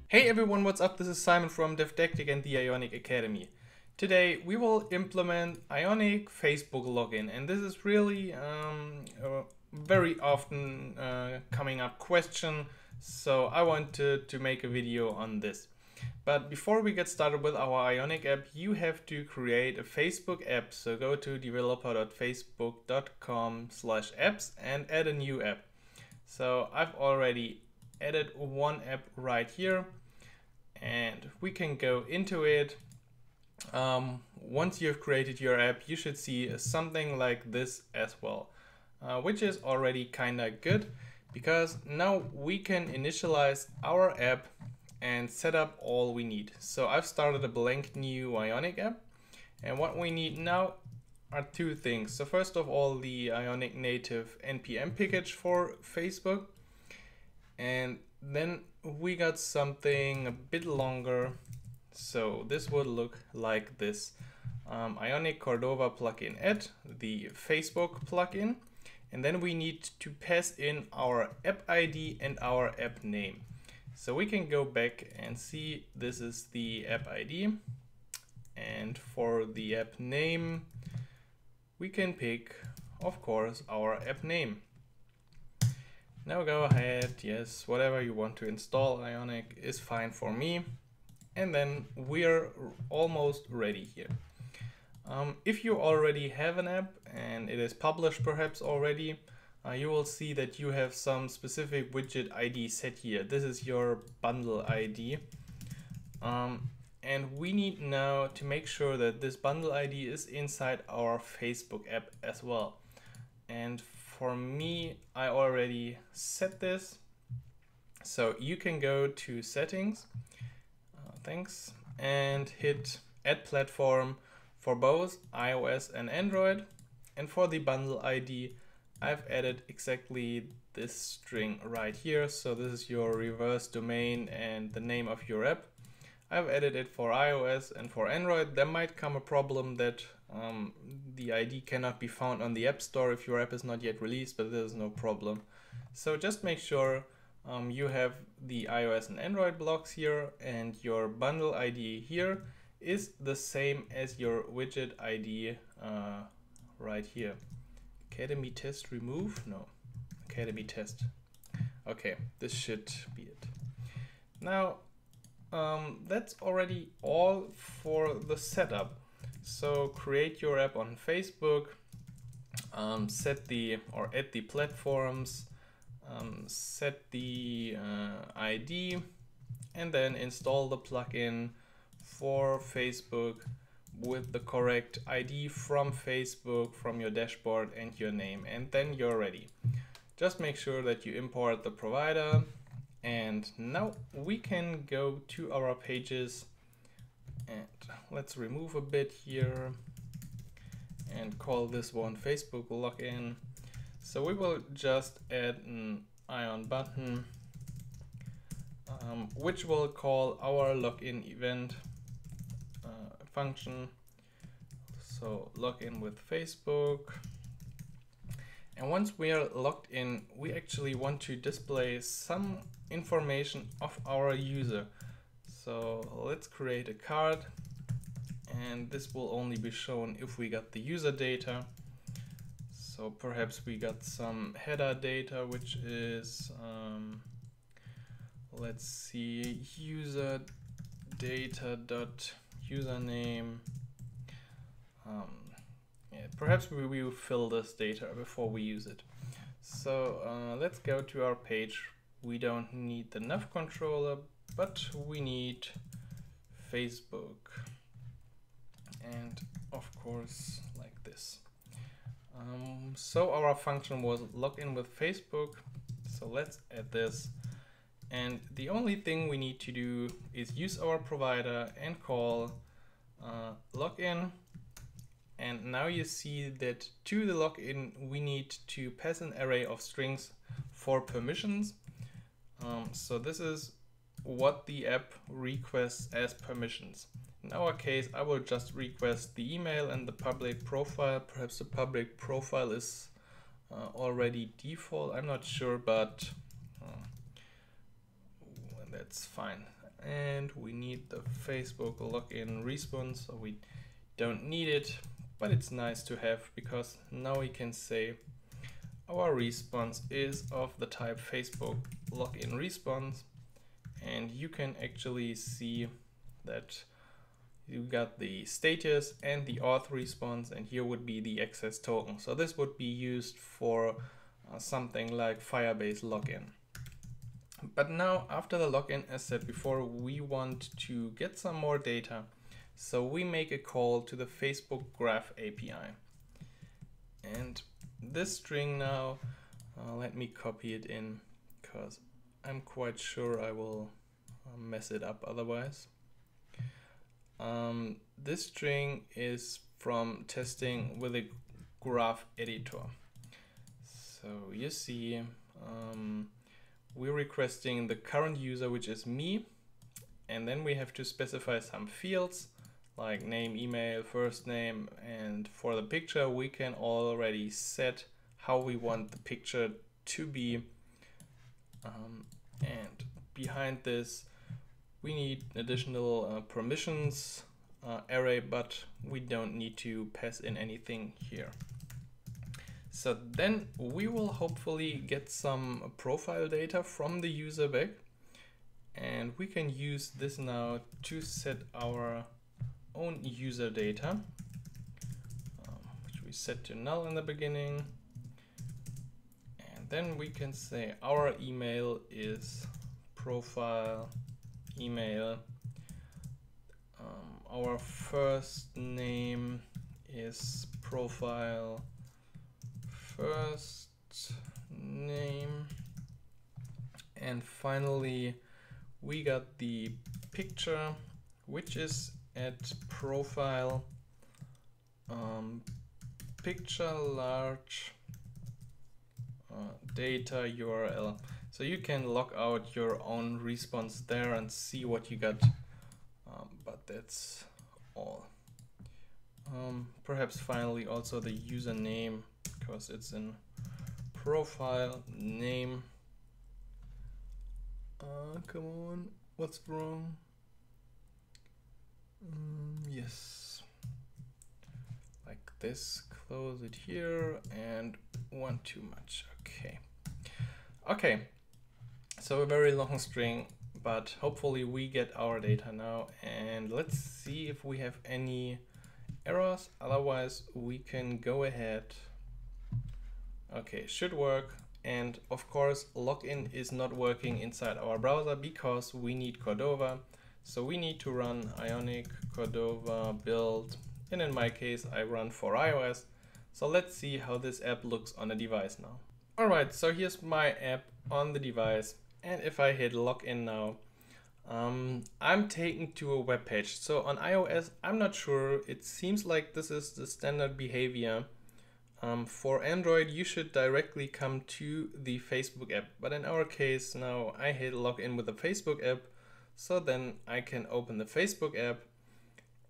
Hey everyone, what's up? This is Simon from DevTactic and the Ionic Academy. Today we will implement Ionic Facebook login, and this is really a very often coming up question, so I wanted to make a video on this. But before we get started with our Ionic app, you have to create a Facebook app. So go to developer.facebook.com/apps and add a new app. So I've already added one app right here, and we can go into it. Once you've created your app, you should see something like this as well, which is already kind of good because now we can initialize our app and set up all we need. So I've started a blank new Ionic app, and what we need now are two things. So first of all, the Ionic native npm package for Facebook, and then we got something a bit longer. So this would look like this. Ionic Cordova plugin add, the Facebook plugin, and then we need to pass in our app ID and our app name. So we can go back and see this is the app ID, and for the app name we can pick, of course, our app name. Now go ahead, yes, whatever you want to install Ionic is fine for me. And then we're almost ready here. If you already have an app and it is published perhaps already, you will see that you have some specific widget ID set here. This is your bundle ID. And we need now to make sure that this bundle ID is inside our Facebook app as well. And for me, I already set this. So you can go to settings, thanks, and hit add platform for both iOS and Android. And for the bundle ID, I've added exactly this string right here. So this is your reverse domain and the name of your app. I've added it for iOS and for Android. There might come a problem that the ID cannot be found on the App Store if your app is not yet released, but there's no problem. So just make sure you have the iOS and Android blocks here, and your bundle ID here is the same as your widget ID right here. Academy test remove? No, Academy test. Okay, this should be it. Now, that's already all for the setup. So create your app on Facebook, set the or add the platforms, set the ID, and then install the plugin for Facebook with the correct ID from Facebook, from your dashboard, and your name, and then you're ready. Just make sure that you import the provider, and now we can go to our pages, and let's remove a bit here and call this one Facebook login. So we will just add an Ion button, which will call our login event function. So login with Facebook. And once we are logged in, we actually want to display some information of our user. So let's create a card, and this will only be shown if we got the user data. So perhaps we got some header data, which is, let's see, user data dot username. Yeah, perhaps we will fill this data before we use it. So let's go to our page. We don't need the nav controller, but we need Facebook, and of course like this. So our function was login with Facebook, so let's add this, and the only thing we need to do is use our provider and call login. And now you see that to the login we need to pass an array of strings for permissions. So this is what the app requests as permissions. In our case, I will just request the email and the public profile. Perhaps the public profile is already default, I'm not sure, but that's fine. and we need the Facebook login response, so we don't need it, but it's nice to have because now we can say our response is of the type Facebook login response, and you can actually see that you got the status and the auth response, and here would be the access token. So this would be used for something like Firebase login. But now after the login, as said before, we want to get some more data. So we make a call to the Facebook Graph API. And this string now, let me copy it in because I'm quite sure I will mess it up otherwise. This string is from testing with a graph editor. So you see, we're requesting the current user, which is me, and then we have to specify some fields like name, email, first name, and for the picture we can already set how we want the picture to be, and behind this we need additional permissions array, but we don't need to pass in anything here. So then we will hopefully get some profile data from the user back, and we can use this now to set our own user data, which we set to null in the beginning. And then we can say our email is profile email. Our first name is profile first name, and finally we got the picture, which is at profile picture large data URL. So you can log out your own response there and see what you got, but that's all. Perhaps finally also the username, because it's in profile name. Come on, what's wrong? Yes, like this. Close it here, and one too much. Okay, so a very long string, but hopefully we get our data now, and let's see if we have any errors. Otherwise we can go ahead. Okay, should work. And of course login is not working inside our browser because we need Cordova. So we need to run Ionic Cordova build, and in my case I run for iOS. So let's see how this app looks on a device now. Alright, so here's my app on the device, and if I hit login now, I'm taken to a web page. So on iOS, I'm not sure, it seems like this is the standard behavior. For Android, you should directly come to the Facebook app, but in our case now I hit login with the Facebook app, so then I can open the Facebook app,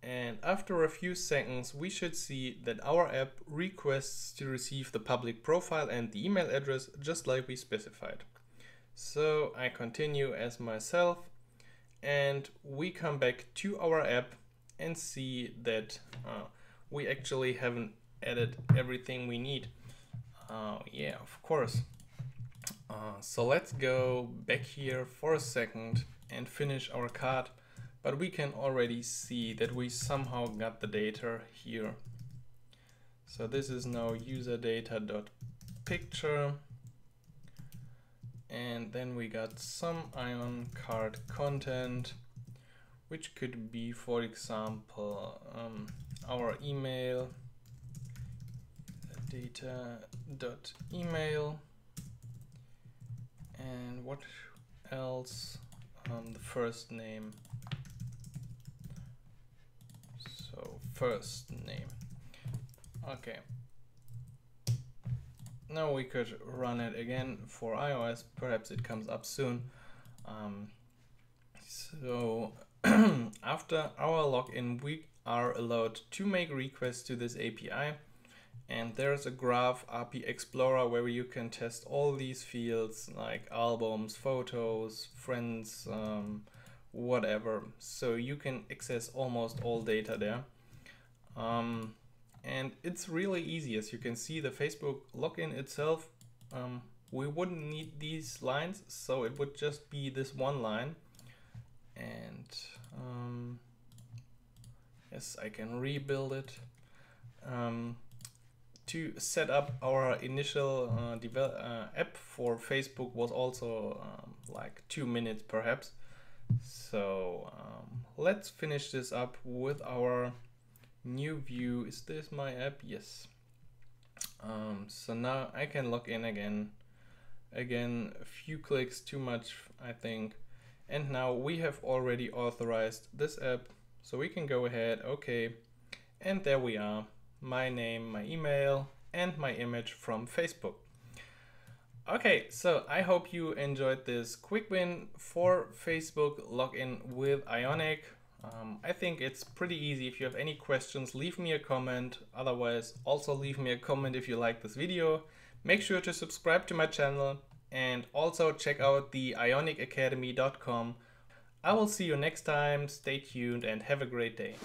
and after a few seconds we should see that our app requests to receive the public profile and the email address just like we specified. So I continue as myself, and we come back to our app and see that we actually haven't added everything we need. Yeah, of course. So let's go back here for a second and finish our card, but we can already see that we somehow got the data here. So this is now user data.picture, and then we got some Ion card content, which could be, for example, our email, data.email, and what else? The first name. So first name. Okay. Now we could run it again for iOS. Perhaps it comes up soon. So after our login, we are allowed to make requests to this API. And there's a Graph API Explorer where you can test all these fields like albums, photos, friends, whatever. So you can access almost all data there. And it's really easy. As you can see, the Facebook login itself, we wouldn't need these lines, so it would just be this one line. And yes, I can rebuild it. To set up our initial app for Facebook was also like 2 minutes perhaps. So let's finish this up with our new view. Is this my app? Yes. So now I can log in again. Again, a few clicks too much, I think. And now we have already authorized this app. So we can go ahead, okay. And there we are. My name, my email, and my image from Facebook. Okay, so I hope you enjoyed this quick win for Facebook login with Ionic. I think it's pretty easy. If you have any questions, leave me a comment. Otherwise, also leave me a comment if you like this video. Make sure to subscribe to my channel and also check out the ionicacademy.com. I will see you next time. Stay tuned and have a great day.